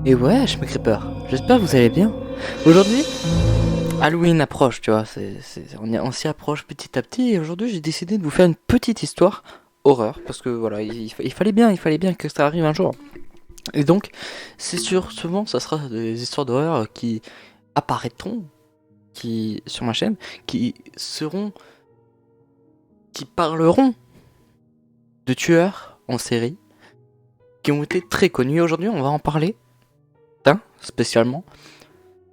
Et ouais, je me creeper. J'espère que vous allez bien. Aujourd'hui, Halloween approche, tu vois. On s'y approche petit à petit. Et aujourd'hui, j'ai décidé de vous faire une petite histoire horreur. Parce que voilà, il fallait bien que ça arrive un jour. Et donc, c'est sûr, souvent, ça sera des histoires d'horreur qui apparaîtront sur ma chaîne, qui seront, qui parleront de tueurs en série, qui ont été très connus. Aujourd'hui, on va en parler d'un spécialement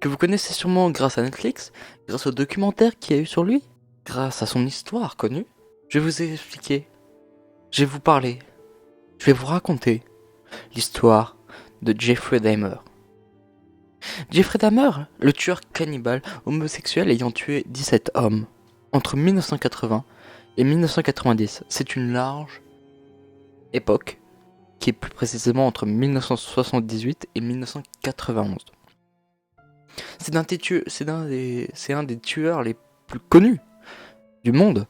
que vous connaissez sûrement grâce à Netflix, grâce au documentaire qu'il y a eu sur lui, grâce à son histoire connue. Je vais vous expliquer, je vais vous parler, je vais vous raconter l'histoire de Jeffrey Dahmer. Jeffrey Dahmer, le tueur cannibale homosexuel ayant tué 17 hommes entre 1980 et 1990. C'est une large époque qui est plus précisément entre 1978 et 1991. C'est un des tueurs les plus connus du monde,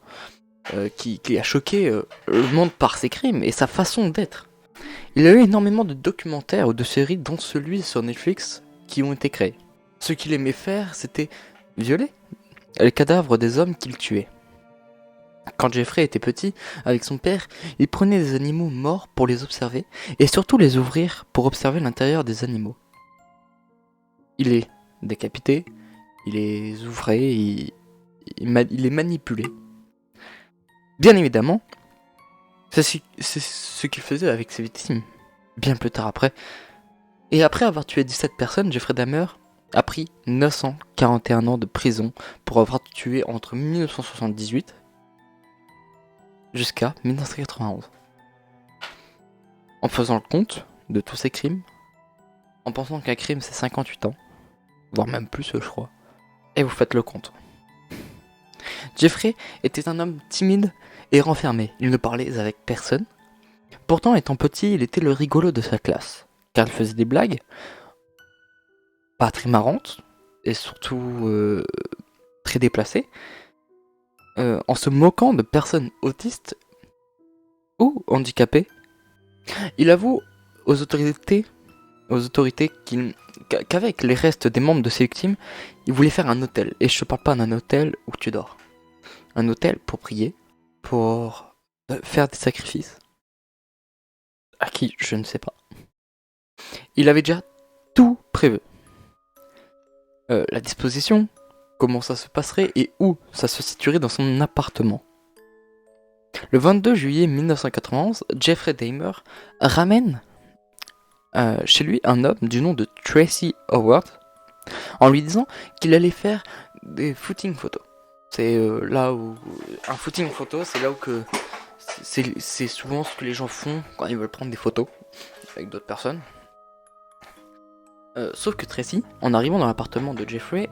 qui a choqué le monde par ses crimes et sa façon d'être. Il y a eu énormément de documentaires ou de séries, dont celui sur Netflix, qui ont été créés. Ce qu'il aimait faire, c'était violer les cadavres des hommes qu'il tuait. Quand Jeffrey était petit, avec son père, il prenait des animaux morts pour les observer et surtout les ouvrir pour observer l'intérieur des animaux. Il les décapitait, il les ouvrait, il les manipulait. Bien évidemment, c'est ce qu'il faisait avec ses victimes, bien plus tard après. Et après avoir tué 17 personnes, Jeffrey Dahmer a pris 941 ans de prison pour avoir tué entre 1978 jusqu'à 1991. En faisant le compte de tous ces crimes, en pensant qu'un crime c'est 58 ans, voire même plus je crois, et vous faites le compte. Jeffrey était un homme timide et renfermé, il ne parlait avec personne. Pourtant, étant petit, il était le rigolo de sa classe, car il faisait des blagues, pas très marrantes, et surtout très déplacées, en se moquant de personnes autistes ou handicapées. Il avoue aux autorités qu'avec les restes des membres de ses victimes, il voulait faire un hôtel. Et je ne parle pas d'un hôtel où tu dors. Un hôtel pour prier, pour faire des sacrifices. À qui, je ne sais pas. Il avait déjà tout prévu. La disposition, comment ça se passerait et où ça se situerait dans son appartement. Le 22 juillet 1991, Jeffrey Dahmer ramène chez lui un homme du nom de Tracy Howard en lui disant qu'il allait faire des footing photos. C'est là où un footing photo, c'est là où que c'est souvent ce que les gens font quand ils veulent prendre des photos avec d'autres personnes. Sauf que Tracy, en arrivant dans l'appartement de Jeffrey,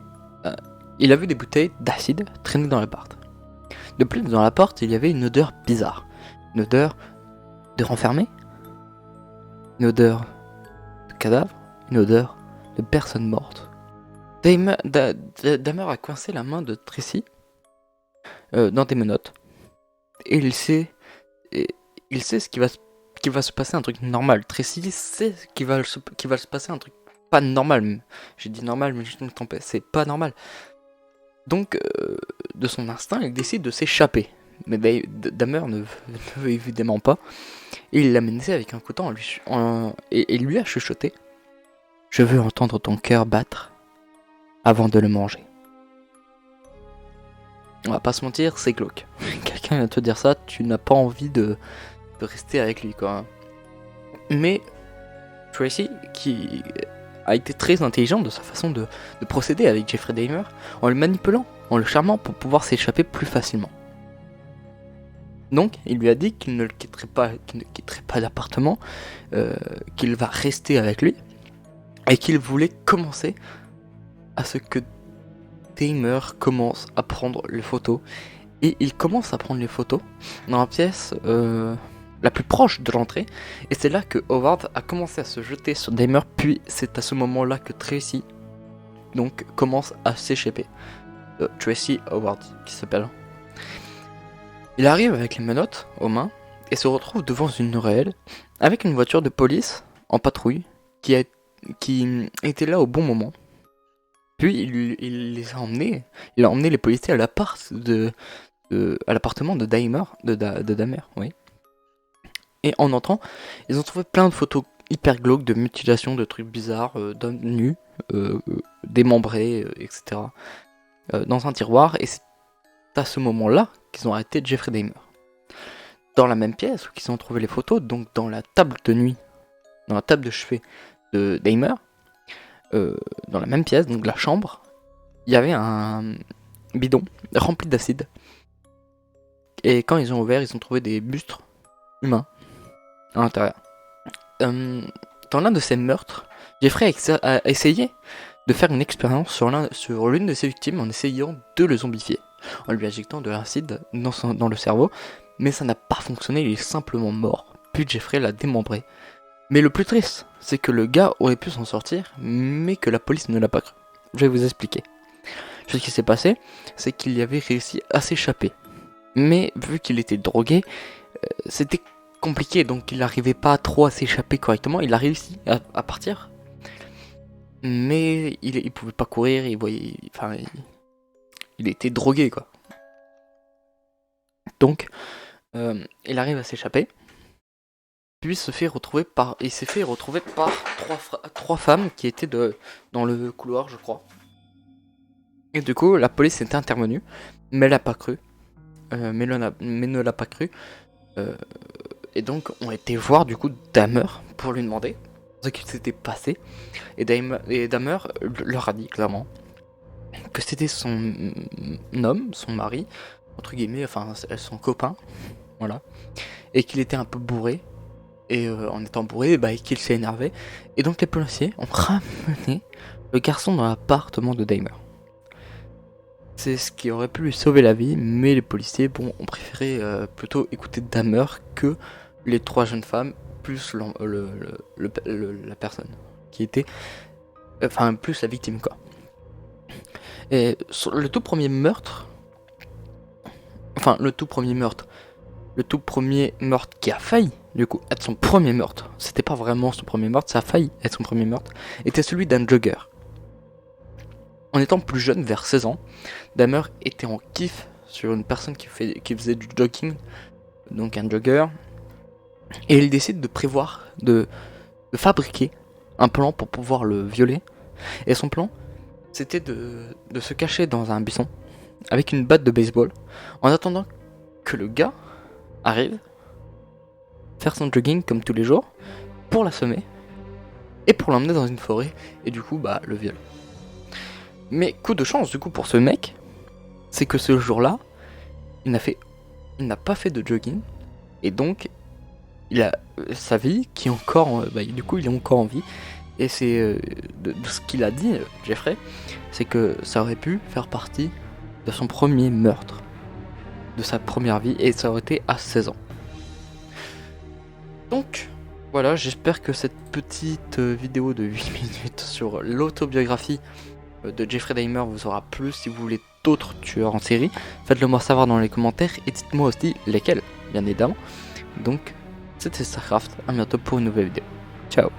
il a vu des bouteilles d'acide traîner dans l'appart. De plus, dans la porte, il y avait une odeur bizarre. Une odeur de renfermé, une odeur de cadavre, une odeur de personne morte. Dahmer a coincé la main de Tracy dans des menottes. Et il sait ce qui va se passer un truc normal. Tracy sait qu'il va se passer un truc pas normal. J'ai dit normal, mais je me trompais. C'est pas normal. Donc, de son instinct, il décide de s'échapper. Mais Dahmer ne veut évidemment pas. Et il l'a menacé avec un couteau et lui a chuchoté: je veux entendre ton cœur battre avant de le manger. On va pas se mentir, c'est glauque. Quelqu'un vient te dire ça, tu n'as pas envie de rester avec lui, quoi. Mais Tracy, qui a été très intelligent de sa façon de procéder avec Jeffrey Dahmer, en le manipulant, en le charmant pour pouvoir s'échapper plus facilement. Donc, il lui a dit qu'il ne quitterait pas l'appartement, qu'il va rester avec lui, et qu'il voulait commencer à ce que Dahmer commence à prendre les photos. Et il commence à prendre les photos dans la pièce la plus proche de l'entrée. Et c'est là que Howard a commencé à se jeter sur Dahmer. Puis c'est à ce moment-là que Tracy donc commence à s'échapper. Tracy Howard qui s'appelle. Il arrive avec les menottes aux mains et se retrouve devant une ruelle avec une voiture de police en patrouille qui qui était là au bon moment. Puis il a emmené les policiers à à l'appartement de Dahmer, oui. Et en entrant, ils ont trouvé plein de photos hyper glauques de mutilations, de trucs bizarres, d'hommes nus, démembrés, etc. Dans un tiroir, et c'est à ce moment-là qu'ils ont arrêté Jeffrey Dahmer. Dans la même pièce où ils ont trouvé les photos, donc dans la table de nuit, dans la table de chevet de Dahmer, dans la même pièce, donc la chambre, il y avait un bidon rempli d'acide. Et quand ils ont ouvert, ils ont trouvé des bustes humains à l'intérieur. Dans l'un de ces meurtres, Jeffrey a essayé de faire une expérience sur l'une de ses victimes en essayant de le zombifier, en lui injectant de l'acide dans le cerveau, mais ça n'a pas fonctionné, il est simplement mort. Puis Jeffrey l'a démembré. Mais le plus triste, c'est que le gars aurait pu s'en sortir, mais que la police ne l'a pas cru. Je vais vous expliquer. Ce qui s'est passé, c'est qu'il y avait réussi à s'échapper. Mais vu qu'il était drogué, c'était compliqué, donc il n'arrivait pas trop à s'échapper correctement. Il a réussi à partir, mais il pouvait pas courir, il était drogué, quoi. Donc, il arrive à s'échapper, puis il s'est fait retrouver par trois femmes qui étaient dans le couloir, je crois. Et du coup, la police était intervenue, mais elle n'a pas cru. Mais ne l'a pas cru. Et donc, on était voir du coup Dahmer pour lui demander ce qui s'était passé. Et Dahmer leur a dit clairement que c'était son homme, son mari, entre guillemets, enfin son copain, voilà. Et qu'il était un peu bourré. Et en étant bourré, qu'il s'est énervé. Et donc les policiers ont ramené le garçon dans l'appartement de Dahmer. C'est ce qui aurait pu lui sauver la vie, mais les policiers ont préféré plutôt écouter Dahmer que les trois jeunes femmes, plus la personne qui était... Enfin, plus la victime, quoi. Et sur le tout premier meurtre... Enfin, le tout premier meurtre qui a failli, du coup, être son premier meurtre, c'était pas vraiment son premier meurtre, ça a failli être son premier meurtre, était celui d'un jogger. En étant plus jeune, vers 16 ans, Dahmer était en kiff sur une personne qui faisait du jogging, donc un jogger, et il décide de fabriquer un plan pour pouvoir le violer. Et son plan, c'était de se cacher dans un buisson avec une batte de baseball, en attendant que le gars arrive, faire son jogging comme tous les jours, pour l'assommer, et pour l'emmener dans une forêt, et du coup, le violer. Mais coup de chance du coup pour ce mec, c'est que ce jour-là, il n'a pas fait de jogging, et donc il a sa vie qui est encore, du coup il est encore en vie, et c'est de ce qu'il a dit, Jeffrey, c'est que ça aurait pu faire partie de son premier meurtre, de sa première vie, et ça aurait été à 16 ans. Donc voilà, j'espère que cette petite vidéo de 8 minutes sur l'autobiographie de Jeffrey Dahmer vous aura plu. Si vous voulez d'autres tueurs en série, faites-le moi savoir dans les commentaires et dites-moi aussi lesquels, bien évidemment. Donc, c'était StarCraft, à bientôt pour une nouvelle vidéo. Ciao.